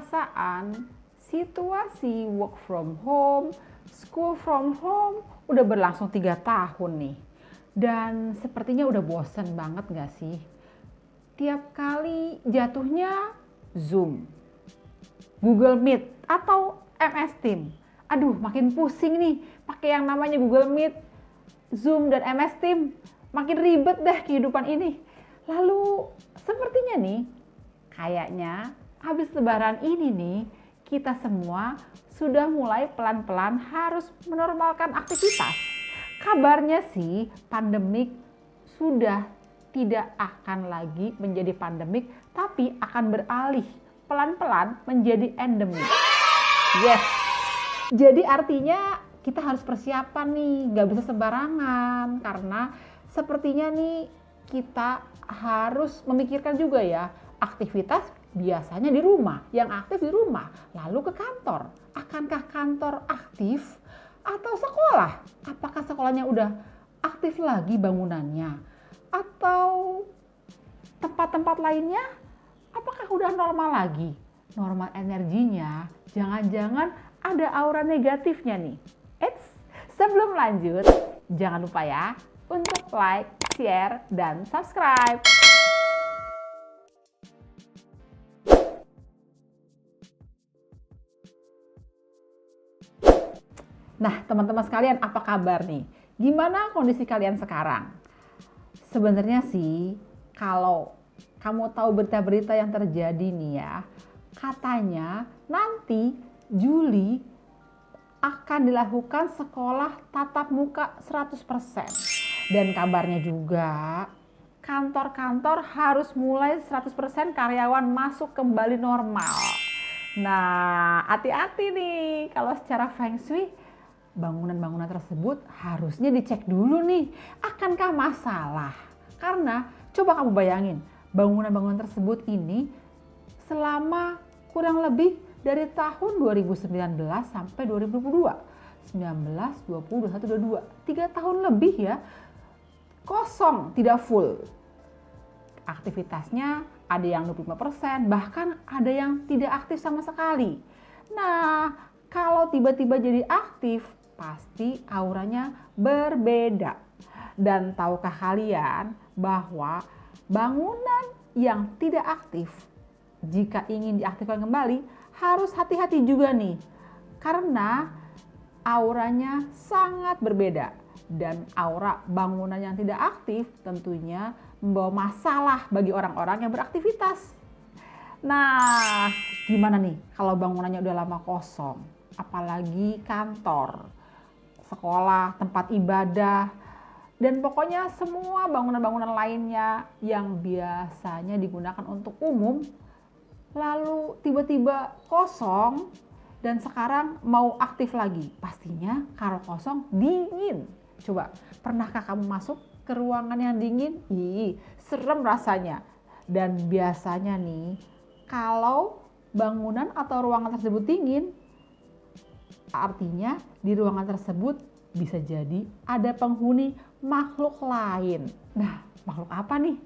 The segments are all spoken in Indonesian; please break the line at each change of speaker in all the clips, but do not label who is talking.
perasaan situasi work from home, school from home udah berlangsung 3 tahun nih. Dan sepertinya udah bosen banget gak sih? Tiap kali jatuhnya Zoom, Google Meet, atau MS Team. Aduh, makin pusing nih pakai yang namanya Google Meet, Zoom, dan MS Team. Makin ribet deh kehidupan ini. Lalu sepertinya nih, kayaknya habis lebaran ini nih, kita semua sudah mulai pelan-pelan harus menormalkan aktivitas. Kabarnya sih pandemik sudah tidak akan lagi menjadi pandemik, tapi akan beralih pelan-pelan menjadi endemik. Yes, jadi artinya kita harus persiapan nih, gak bisa sembarangan. Karena sepertinya nih kita harus memikirkan juga ya, aktivitas biasanya di rumah, yang aktif di rumah, lalu ke kantor. Akankah kantor aktif atau sekolah? Apakah sekolahnya udah aktif lagi bangunannya? Atau tempat-tempat lainnya, apakah udah normal lagi? Normal energinya, jangan-jangan ada aura negatifnya nih. Sebelum lanjut, jangan lupa ya untuk like, share, dan subscribe. Nah, teman-teman sekalian, apa kabar nih? Gimana kondisi kalian sekarang? Sebenarnya sih, kalau kamu tahu berita-berita yang terjadi nih ya, katanya nanti Juli akan dilakukan sekolah tatap muka 100%. Dan kabarnya juga kantor-kantor harus mulai 100% karyawan masuk kembali normal. Nah, hati-hati nih kalau secara Feng Shui bangunan-bangunan tersebut harusnya dicek dulu nih, akankah masalah? Karena coba kamu bayangin, bangunan-bangunan tersebut ini selama kurang lebih dari tahun 2019 sampai 2022. 19, 20, 21, 22. 3 tahun lebih ya, kosong, tidak full. Aktivitasnya ada yang 25%, bahkan ada yang tidak aktif sama sekali. Nah, kalau tiba-tiba jadi aktif, pasti auranya berbeda. Dan tahukah kalian bahwa bangunan yang tidak aktif, jika ingin diaktifkan kembali, harus hati-hati juga nih. Karena auranya sangat berbeda. Dan aura bangunan yang tidak aktif tentunya membawa masalah bagi orang-orang yang beraktivitas. Nah, gimana nih kalau bangunannya udah lama kosong? Apalagi kantor, sekolah, tempat ibadah, dan pokoknya semua bangunan-bangunan lainnya yang biasanya digunakan untuk umum, lalu tiba-tiba kosong dan sekarang mau aktif lagi. Pastinya kalau kosong dingin. Coba, pernahkah kamu masuk ke ruangan yang dingin? Serem rasanya. Dan biasanya nih, kalau bangunan atau ruangan tersebut dingin, artinya di ruangan tersebut bisa jadi ada penghuni makhluk lain. Nah, makhluk apa nih?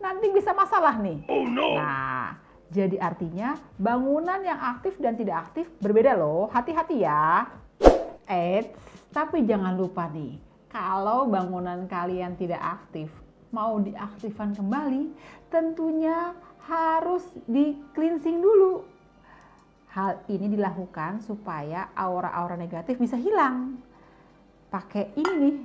Nanti bisa masalah nih. Oh no. Nah, jadi artinya bangunan yang aktif dan tidak aktif berbeda loh. Hati-hati ya. Tapi jangan lupa nih, kalau bangunan kalian tidak aktif, mau diaktifkan kembali, tentunya harus di-cleansing dulu. Hal ini dilakukan supaya aura-aura negatif bisa hilang. Pakai ini nih.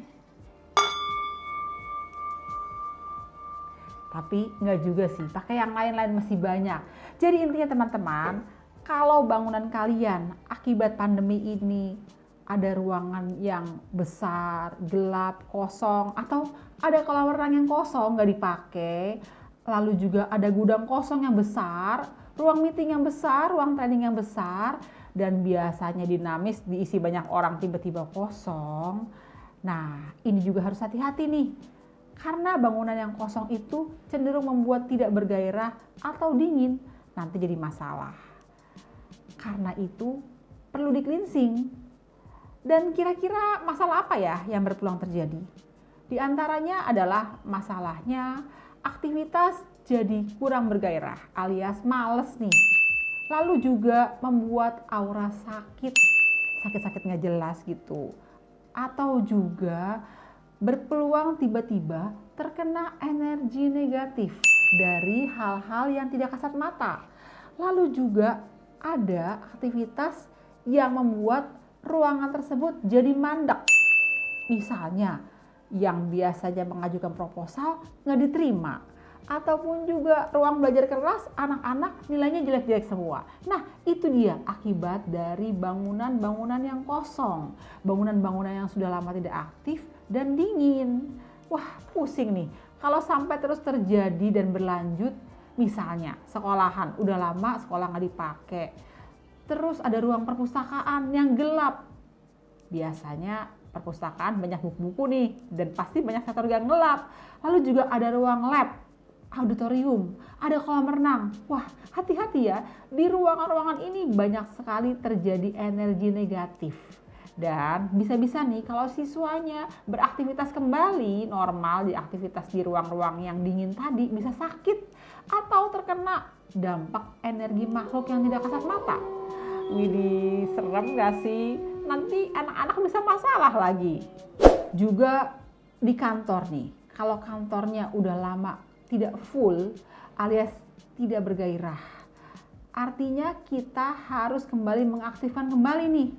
Tapi enggak juga sih, pakai yang lain-lain masih banyak. Jadi intinya teman-teman, kalau bangunan kalian akibat pandemi ini ada ruangan yang besar, gelap, kosong, atau ada kolam renang yang kosong nggak dipakai, lalu juga ada gudang kosong yang besar, ruang meeting yang besar, ruang training yang besar, dan biasanya dinamis diisi banyak orang tiba-tiba kosong. Nah, ini juga harus hati-hati nih. Karena bangunan yang kosong itu cenderung membuat tidak bergairah atau dingin, nanti jadi masalah. Karena itu perlu di-cleansing. Dan kira-kira masalah apa ya yang berpeluang terjadi? Di antaranya adalah masalahnya aktivitas jadi kurang bergairah alias males nih. Lalu juga membuat aura sakit-sakit nggak jelas gitu. Atau juga berpeluang tiba-tiba terkena energi negatif dari hal-hal yang tidak kasat mata. Lalu juga ada aktivitas yang membuat ruangan tersebut jadi mandek. Misalnya yang biasanya mengajukan proposal nggak diterima. Ataupun juga ruang belajar kelas anak-anak nilainya jelek-jelek semua. Nah itu dia akibat dari bangunan-bangunan yang kosong. Bangunan-bangunan yang sudah lama tidak aktif dan dingin. Wah pusing nih kalau sampai terus terjadi dan berlanjut. Misalnya sekolahan udah lama sekolah nggak dipakai. Terus ada ruang perpustakaan yang gelap. Biasanya perpustakaan banyak buku-buku nih dan pasti banyak sektor yang gelap. Lalu juga ada ruang lab, auditorium, ada kolam renang. Wah, hati-hati ya, di ruangan-ruangan ini banyak sekali terjadi energi negatif. Dan bisa-bisa nih kalau siswanya beraktivitas kembali normal di aktivitas di ruang-ruang yang dingin tadi bisa sakit atau terkena dampak energi makhluk yang tidak kasat mata. Widih, serem gak sih? Nanti anak-anak bisa masalah lagi. Juga di kantor nih, kalau kantornya udah lama tidak full alias tidak bergairah. Artinya kita harus kembali mengaktifkan kembali nih.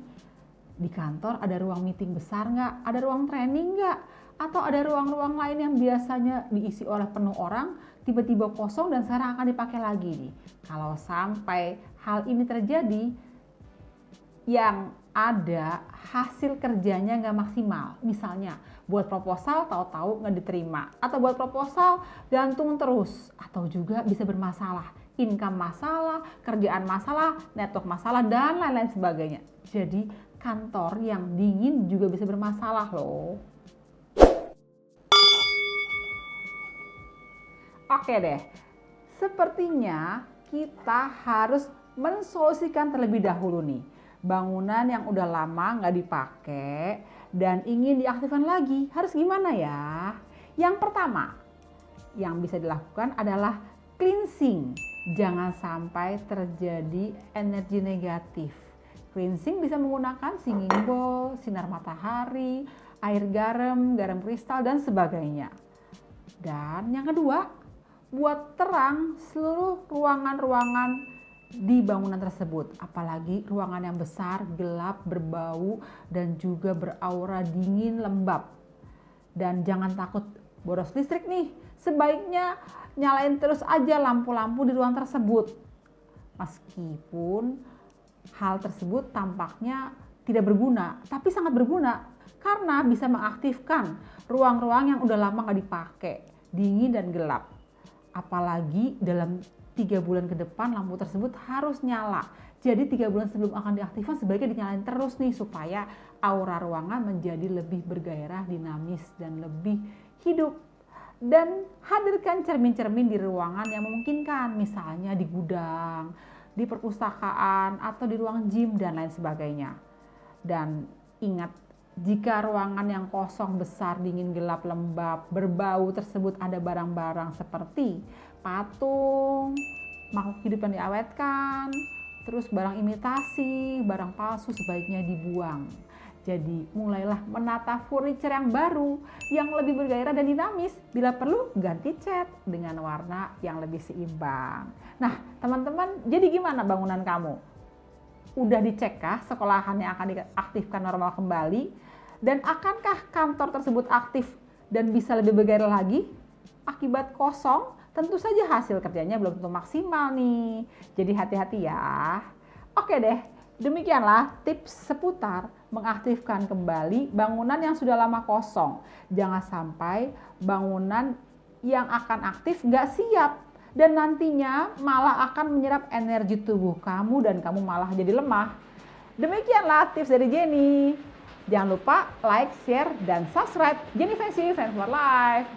Di kantor ada ruang meeting besar nggak? Ada ruang training nggak? Atau ada ruang-ruang lain yang biasanya diisi oleh penuh orang, tiba-tiba kosong dan sekarang akan dipakai lagi nih. Kalau sampai hal ini terjadi, yang ada hasil kerjanya nggak maksimal. Misalnya buat proposal tahu-tahu nggak diterima, atau buat proposal gantung terus, atau juga bisa bermasalah, income masalah, kerjaan masalah, network masalah, dan lain-lain sebagainya. Jadi kantor yang dingin juga bisa bermasalah loh. Oke deh, sepertinya kita harus mensolusikan terlebih dahulu nih bangunan yang udah lama nggak dipakai dan ingin diaktifkan lagi. Harus gimana ya? Yang pertama yang bisa dilakukan adalah cleansing. Jangan sampai terjadi energi negatif. Cleansing bisa menggunakan singing bowl, sinar matahari, air garam, garam kristal, dan sebagainya. Dan yang kedua, buat terang seluruh ruangan-ruangan di bangunan tersebut. Apalagi ruangan yang besar, gelap, berbau, dan juga beraura dingin lembab. Dan jangan takut boros listrik nih. Sebaiknya nyalain terus aja lampu-lampu di ruang tersebut. Meskipun hal tersebut tampaknya tidak berguna, tapi sangat berguna karena bisa mengaktifkan ruang-ruang yang udah lama nggak dipakai, dingin dan gelap. Apalagi dalam 3 bulan ke depan lampu tersebut harus nyala. Jadi 3 bulan sebelum akan diaktifkan sebaiknya dinyalain terus nih supaya aura ruangan menjadi lebih bergairah, dinamis dan lebih hidup. Dan hadirkan cermin-cermin di ruangan yang memungkinkan, misalnya di gudang, di perpustakaan, atau di ruang gym dan lain sebagainya. Dan ingat, jika ruangan yang kosong, besar, dingin, gelap, lembab, berbau tersebut ada barang-barang seperti patung, makhluk hidup yang diawetkan, terus barang imitasi, barang palsu sebaiknya dibuang. Jadi mulailah menata furniture yang baru, yang lebih bergairah dan dinamis. Bila perlu ganti cat dengan warna yang lebih seimbang. Nah teman-teman, jadi gimana bangunan kamu? Udah dicekkah sekolahan yang akan diaktifkan normal kembali? Dan akankah kantor tersebut aktif dan bisa lebih bergairah lagi? Akibat kosong, tentu saja hasil kerjanya belum tentu maksimal nih. Jadi hati-hati ya. Oke deh, demikianlah tips seputar mengaktifkan kembali bangunan yang sudah lama kosong. Jangan sampai bangunan yang akan aktif nggak siap dan nantinya malah akan menyerap energi tubuh kamu dan kamu malah jadi lemah. Demikianlah tips dari Jenny. Jangan lupa like, share, dan subscribe Jenny Fancy Friends for Life.